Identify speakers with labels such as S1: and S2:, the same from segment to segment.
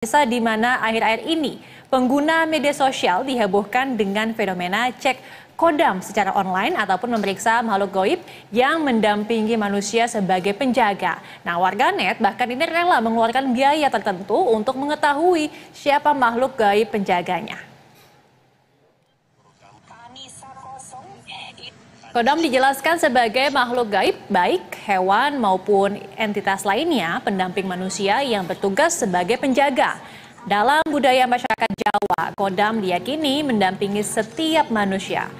S1: Bisa di mana akhir-akhir ini pengguna media sosial dihebohkan dengan fenomena cek kodam secara online ataupun memeriksa makhluk gaib yang mendampingi manusia sebagai penjaga. Nah, warganet bahkan ini rela mengeluarkan biaya tertentu untuk mengetahui siapa makhluk gaib penjaganya. Kodam dijelaskan sebagai makhluk gaib, baik hewan maupun entitas lainnya, pendamping manusia yang bertugas sebagai penjaga. Dalam budaya masyarakat Jawa, kodam diyakini mendampingi setiap manusia.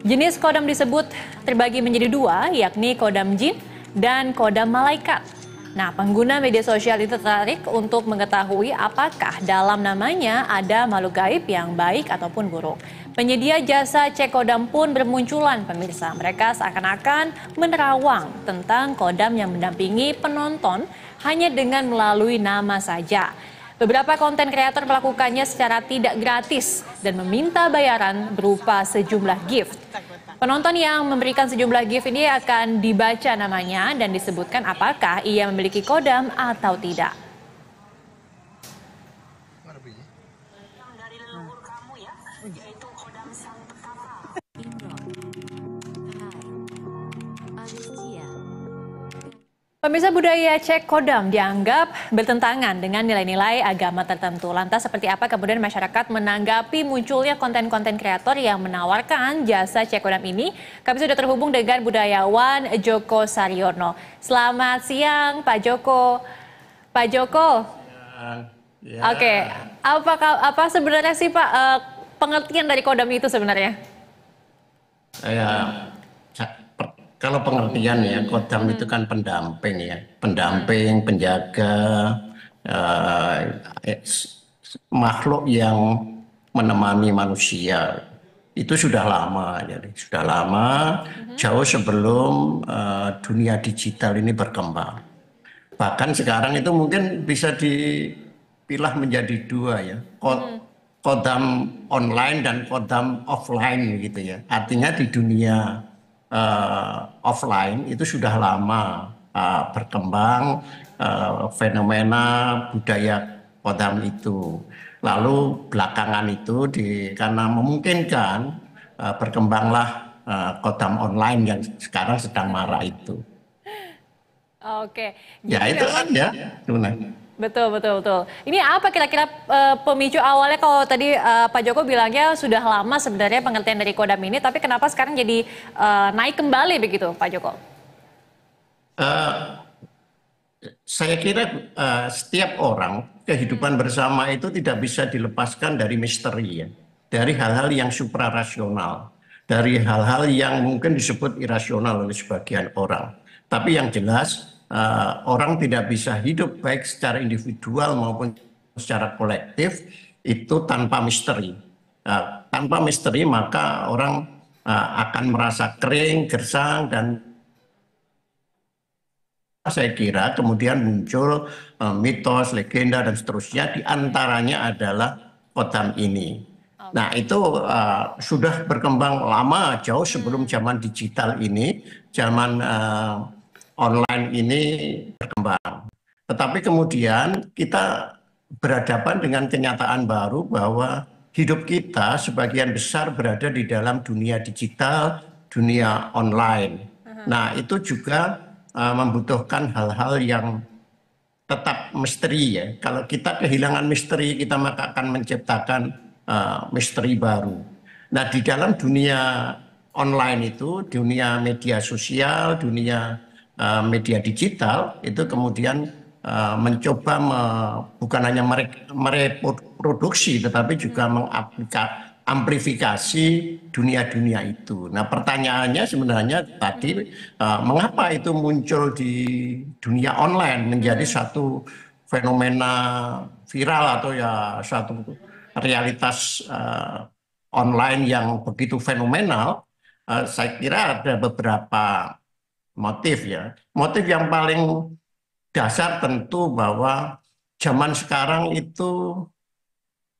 S1: Jenis kodam disebut terbagi menjadi dua, yakni kodam jin dan kodam malaikat. Nah, pengguna media sosial itu tertarik untuk mengetahui apakah dalam namanya ada makhluk gaib yang baik ataupun buruk. Penyedia jasa cek kodam pun bermunculan, pemirsa. Mereka seakan-akan menerawang tentang kodam yang mendampingi penonton hanya dengan melalui nama saja. Beberapa konten kreator melakukannya secara tidak gratis dan meminta bayaran berupa sejumlah gift. Penonton yang memberikan sejumlah gift ini akan dibaca namanya dan disebutkan apakah ia memiliki kodam atau tidak. Pemirsa, budaya cek kodam dianggap bertentangan dengan nilai-nilai agama tertentu. Lantas seperti apa kemudian masyarakat menanggapi munculnya konten-konten kreator yang menawarkan jasa cek kodam ini? Kami sudah terhubung dengan budayawan Joko Saryono. Selamat siang Pak Joko. Pak Joko.
S2: Ya.
S1: Oke, apa sebenarnya sih Pak pengertian dari kodam itu sebenarnya?
S2: Kalau pengertian ya, kodam itu kan pendamping ya, pendamping, penjaga, makhluk yang menemani manusia. Itu sudah lama, jadi sudah lama, jauh sebelum dunia digital ini berkembang. Bahkan sekarang itu mungkin bisa dipilah menjadi dua ya, kodam online dan kodam offline gitu ya. Artinya di dunia offline itu sudah lama berkembang fenomena budaya kodam itu. Lalu belakangan itu karena memungkinkan berkembanglah kodam online yang sekarang sedang marak itu.
S1: Oke.
S2: Ya itu kan ya.
S1: Betul. Ini apa kira-kira pemicu awalnya kalau tadi Pak Joko bilangnya sudah lama sebenarnya pengertian dari kodam ini, tapi kenapa sekarang jadi naik kembali begitu Pak Joko?
S2: Saya kira setiap orang kehidupan bersama itu tidak bisa dilepaskan dari misteri ya, dari hal-hal yang suprarasional, dari hal-hal yang mungkin disebut irasional oleh sebagian orang. Tapi yang jelas orang tidak bisa hidup baik secara individual maupun secara kolektif itu tanpa misteri. Tanpa misteri maka orang akan merasa kering, gersang, dan saya kira kemudian muncul mitos, legenda, dan seterusnya. Di antaranya adalah kodam ini. Nah itu sudah berkembang lama, jauh sebelum zaman digital ini, zaman online ini berkembang. Tetapi kemudian kita berhadapan dengan kenyataan baru bahwa hidup kita sebagian besar berada di dalam dunia digital, dunia online. Nah itu juga membutuhkan hal-hal yang tetap misteri ya. Kalau kita kehilangan misteri, kita maka akan menciptakan misteri baru. Nah di dalam dunia online itu, dunia media sosial, dunia media digital itu kemudian mencoba bukan hanya mereproduksi tetapi juga mengamplifikasi dunia-dunia itu. Nah pertanyaannya sebenarnya tadi mengapa itu muncul di dunia online menjadi satu fenomena viral atau ya satu realitas online yang begitu fenomenal? Saya kira ada beberapa motif ya. Motif yang paling dasar tentu bahwa zaman sekarang itu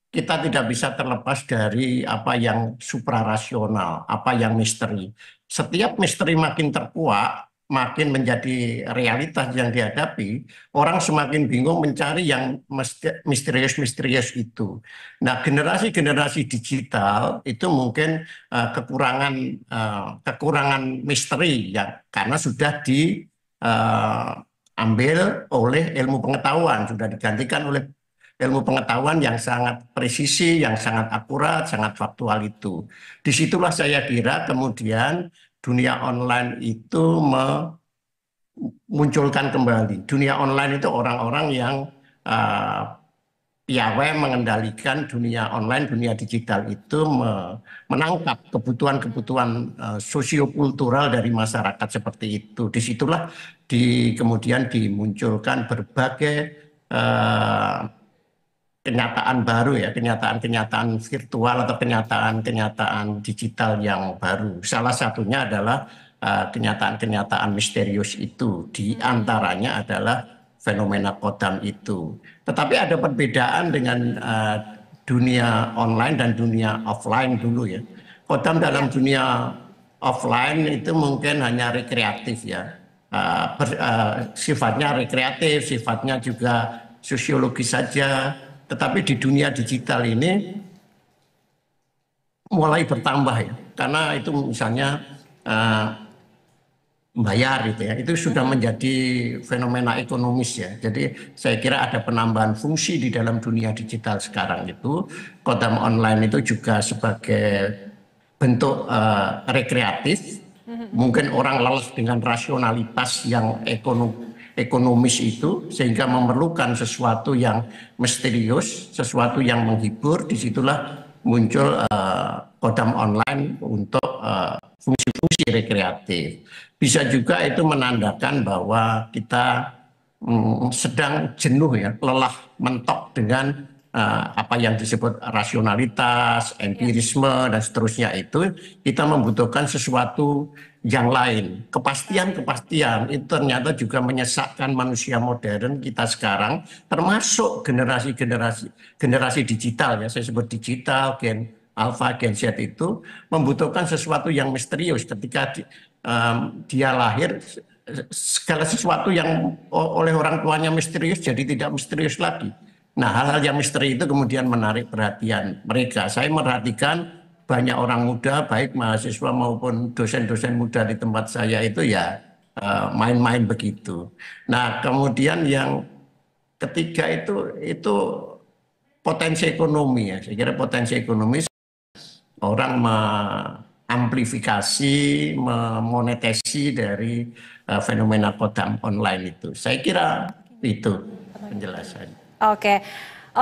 S2: kita tidak bisa terlepas dari apa yang suprarasional, apa yang misteri. Setiap misteri makin terkuak, makin menjadi realitas yang dihadapi, orang semakin bingung mencari yang misterius-misterius itu. Nah, generasi-generasi digital itu mungkin kekurangan misteri ya, karena sudah diambil oleh ilmu pengetahuan, sudah digantikan oleh ilmu pengetahuan yang sangat presisi, yang sangat akurat, sangat faktual itu. Disitulah saya kira kemudian dunia online itu memunculkan kembali. Dunia online itu orang-orang yang piawai mengendalikan dunia online, dunia digital itu menangkap kebutuhan-kebutuhan sosiokultural dari masyarakat seperti itu. Disitulah kemudian dimunculkan berbagai kenyataan baru ya, kenyataan-kenyataan virtual atau kenyataan-kenyataan digital yang baru. Salah satunya adalah kenyataan-kenyataan misterius itu. Di antaranya adalah fenomena kodam itu. Tetapi ada perbedaan dengan dunia online dan dunia offline dulu ya. Kodam dalam dunia offline itu mungkin hanya rekreatif ya. Sifatnya rekreatif, sifatnya juga sosiologis saja. Tetapi di dunia digital ini mulai bertambah ya, karena itu misalnya bayar gitu ya, itu sudah menjadi fenomena ekonomis ya. Jadi saya kira ada penambahan fungsi di dalam dunia digital sekarang itu. Kodam online itu juga sebagai bentuk rekreatif. Mungkin orang lelah dengan rasionalitas yang ekonomis itu, sehingga memerlukan sesuatu yang misterius, sesuatu yang menghibur. Disitulah muncul kodam online untuk fungsi-fungsi rekreatif. Bisa juga itu menandakan bahwa kita sedang jenuh ya, lelah mentok dengan apa yang disebut rasionalitas, empirisme dan seterusnya itu. Kita membutuhkan sesuatu yang lain. Kepastian itu ternyata juga menyesakkan manusia modern kita sekarang, termasuk generasi digital ya, saya sebut digital, Gen Alpha, Gen Z itu membutuhkan sesuatu yang misterius. Ketika dia lahir, segala sesuatu yang oleh orang tuanya misterius jadi tidak misterius lagi. Nah, hal-hal yang misteri itu kemudian menarik perhatian mereka. Saya merhatikan banyak orang muda, baik mahasiswa maupun dosen-dosen muda di tempat saya itu ya main-main begitu. Nah, kemudian yang ketiga itu potensi ekonomi ya. Saya kira potensi ekonomi, orang mengamplifikasi, memonetasi dari fenomena kodam online itu. Saya kira itu penjelasannya.
S1: Oke.